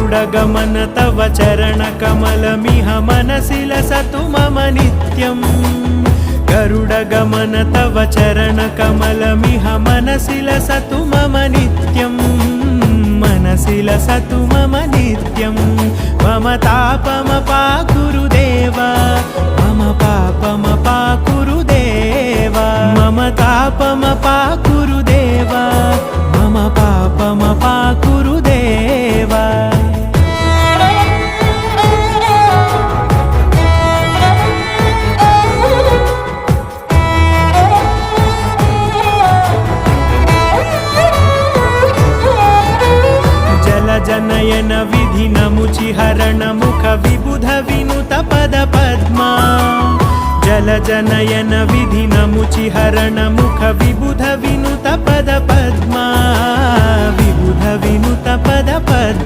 गरुडगमन तव चरणकमलमिह मनसि लसतु मम नित्यम् गरुडगमन तव चरणकमलमिह मनसि लसतु मम नित्यम् मनसि लसतु मम नित्यम् मम तापमपाकुरु देव मम पापमपाकुरु देव मम तापमपाकुरु देव मम पापमपाकुरु देव जनयन विधिनमुचिहरण मुख विबुध विनुत पद पद्मा जल जनयन विधिनमुचिहरण मुख विबुध विनुत पद पद्मा विबुध विनुत पद पद्मा।